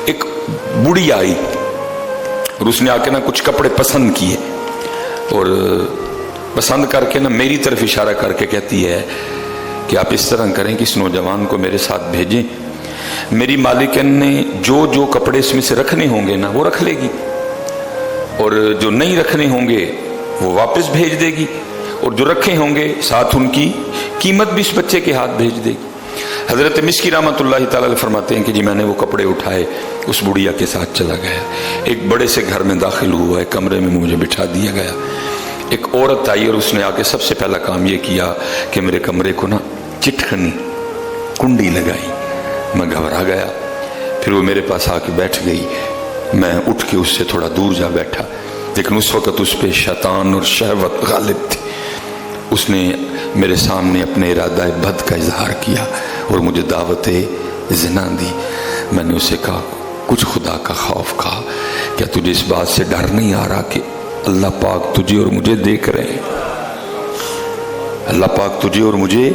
ایک بوڑھی آئی اور اس نے آ کے نا کچھ کپڑے پسند کیے اور پسند کر کے نا میری طرف اشارہ کر کے کہتی ہے کہ آپ اس طرح کریں کہ اس نوجوان کو میرے ساتھ بھیجیں، میری مالکن نے جو جو کپڑے اس میں سے رکھنے ہوں گے نا وہ رکھ لے گی، اور جو نہیں رکھنے ہوں گے وہ واپس بھیج دے گی، اور جو رکھے ہوں گے ساتھ ان کی قیمت بھی اس بچے کے ہاتھ بھیج دے گی۔ حضرت مسکی رحمۃ اللہ تعالی علیہ فرماتے ہیں کہ جی میں نے وہ کپڑے اٹھائے، اس بڑھیا کے ساتھ چلا گیا، ایک بڑے سے گھر میں داخل ہوا، ایک کمرے میں مجھے بٹھا دیا گیا، ایک عورت آئی اور اس نے آ کے سب سے پہلا کام یہ کیا کہ میرے کمرے کو نا چٹکنی کنڈی لگائی، میں گھبرا گیا، پھر وہ میرے پاس آ کے بیٹھ گئی، میں اٹھ کے اس سے تھوڑا دور جا بیٹھا، لیکن اس وقت اس پہ شیطان اور شہوت غالب تھی، اس نے میرے سامنے اپنے ارادہ بد کا اظہار کیا اور مجھے دعوت زنا دی۔ میں نے اسے کہا کچھ خدا کا خوف کھا، کیا تجھے اس بات سے ڈر نہیں آ رہا کہ اللہ پاک تجھے اور مجھے دیکھ رہے ہیں؟ اللہ پاک تجھے اور مجھے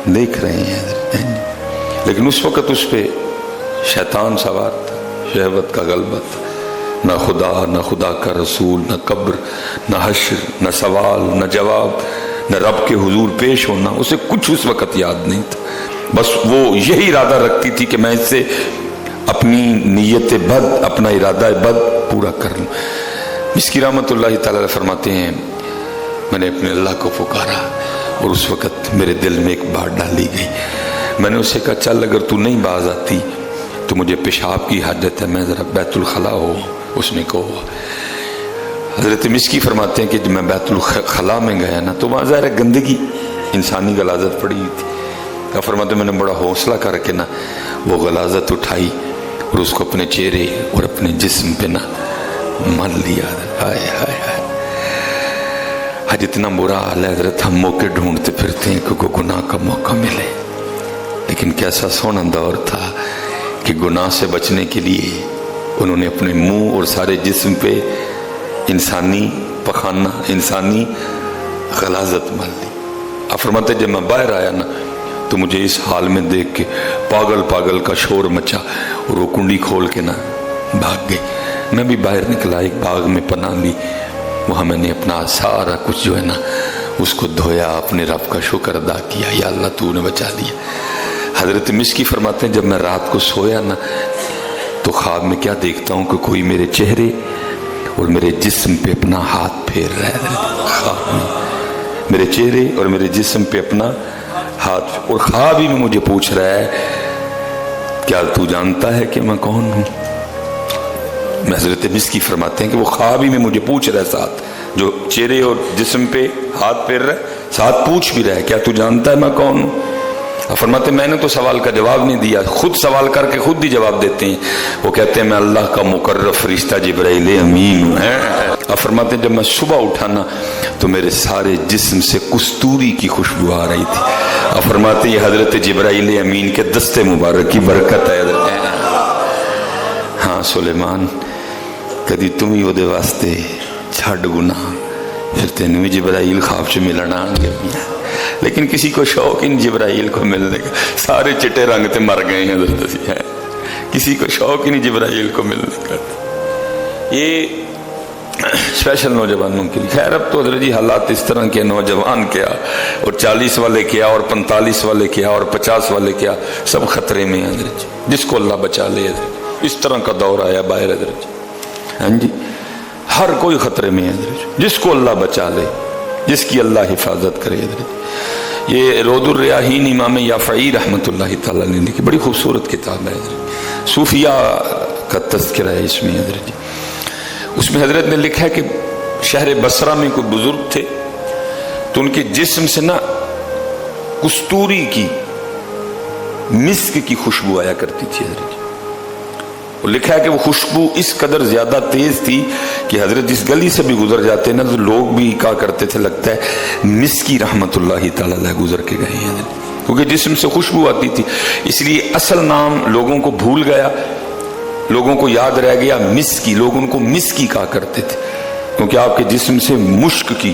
دیکھ رہے ہیں، لیکن اس وقت اس پہ شیطان سوار تھا، شہوت کا غلبہ تھا، نہ خدا، نہ خدا کا رسول، نہ قبر، نہ حشر، نہ سوال، نہ جواب، نہ رب کے حضور پیش ہونا، اسے کچھ اس وقت یاد نہیں تھا، بس وہ یہی ارادہ رکھتی تھی کہ میں اس سے اپنی نیت بد، اپنا ارادہ بد پورا کر لوں۔ مسکی رحمۃ اللہ تعالی علیہ فرماتے ہیں میں نے اپنے اللہ کو پکارا اور اس وقت میرے دل میں ایک بات ڈالی گئی، میں نے اسے کہا چل اگر تو نہیں باز آتی تو مجھے پیشاب کی حاجت ہے، میں ذرا بیت الخلا ہو۔ اس نے کہا، حضرت مسکی فرماتے ہیں کہ جب میں بیت الخلا میں گیا نا تو وہاں ظاہر گندگی انسانی غلاظت پڑی ہوئی تھی، فرماتے ہیں میں نے بڑا حوصلہ کر کے نا وہ غلاظت اٹھائی اور اس کو اپنے چہرے اور اپنے جسم پہ نا مل لیا۔ ہائے ہائے ہائے، آج اتنا برا حال ہے حضرت، ہم موقع ڈھونڈتے پھرتے ہیں کہ کوئی گناہ کا موقع ملے، لیکن کیسا سونا دور تھا کہ گناہ سے بچنے کے لیے انہوں نے اپنے منہ اور سارے جسم پہ انسانی پخانہ، انسانی غلاظت مل لی۔ آپ فرماتے جب میں باہر آیا نا تو مجھے اس حال میں دیکھ کے پاگل پاگل کا شور مچا اور وہ کنڈی کھول کے نا بھاگ گئی۔ میں بھی باہر نکلا، ایک باغ میں پناہ لی، وہاں میں نے اپنا سارا کچھ جو ہے نا اس کو دھویا، اپنے رب کا شکر ادا کیا، یا اللہ تو نے بچا لیا۔ حضرت مسکی فرماتے ہیں جب میں رات کو سویا نا تو خواب میں کیا دیکھتا ہوں کہ کوئی میرے چہرے اور میرے جسم پہ اپنا ہاتھ پھیر رہا ہے، خواب میں میرے چہرے اور میرے جسم پہ اپنا ہاتھ، اور خواب ہی میں مجھے پوچھ رہا ہے کیا تو جانتا ہے کہ میں کون ہوں؟ حضرت مسکی فرماتے ہیں کہ وہ خواب ہی میں مجھے پوچھ رہا ہے، ساتھ جو چہرے اور جسم پہ ہاتھ پھیر رہا ہے ساتھ پوچھ بھی رہا ہے کیا تو جانتا ہے میں کون ہوں؟ فرماتے ہیں میں نے تو سوال کا جواب نہیں دیا، خود سوال کر کے خود ہی جواب دیتے ہیں، وہ کہتے ہیں میں اللہ کا مقرب فرشتہ جبرائیل امین ہوں۔ فرماتے ہیں جب میں صبح اٹھا نا تو میرے سارے جسم سے کستوری کی خوشبو آ رہی تھی۔ فرماتے ہیں یہ حضرت جبرائیل امین کے دستے مبارک کی برکت ہے حضرت۔ ہاں سلیمان کدی تم ہی وہ واسطے چھڈ گناہ پھر تینوں بھی جبرائیل خواب سے ملنا آن گے، لیکن کسی کو شوق ہی نہیں جبرائیل کو ملنے کا، سارے چٹے رنگ تے مر گئے ہیں، کسی کو شوق ہی نہیں جبرائیل کو ملنے کا۔ یہ اسپیشل نوجوانوں کے لیے۔ خیر اب تو حضرت جی حالات اس طرح کے، نوجوان کیا اور 40 والے کیا اور 45 والے کیا اور 50 والے کیا، سب خطرے میں ہیں حضرت جی، جس کو اللہ بچا لے حضرت، اس طرح کا دور آیا باہر حضرت جی، ہاں جی ہر کوئی خطرے میں ہے حضرت جی، جس کو اللہ بچا لے، جس کی اللہ حفاظت کرے حضرت۔ یہ روض الریاحین امام یافعی رحمۃ اللہ تعالیٰ نے لکھی، بڑی خوبصورت کتاب ہے حضرت، صوفیاء کا تذکرہ ہے اس میں حضرت جی۔ اس میں حضرت نے لکھا ہے کہ شہر بصرہ میں کوئی بزرگ تھے تو ان کے جسم سے نا کستوری کی، مسک کی خوشبو آیا کرتی تھی حضرت جی۔ وہ لکھا ہے کہ وہ خوشبو اس قدر زیادہ تیز تھی کہ حضرت جس گلی سے بھی گزر جاتے نا تو لوگ بھی کہا کرتے تھے لگتا ہے مسکی رحمت اللہ تعالی علیہ گزر کے گئے ہیں، کیونکہ جسم سے خوشبو آتی تھی۔ اس لیے اصل نام لوگوں کو بھول گیا، لوگوں کو یاد رہ گیا مسکی، لوگ ان کو مسکی کہا کرتے تھے کیونکہ آپ کے جسم سے مشک کی،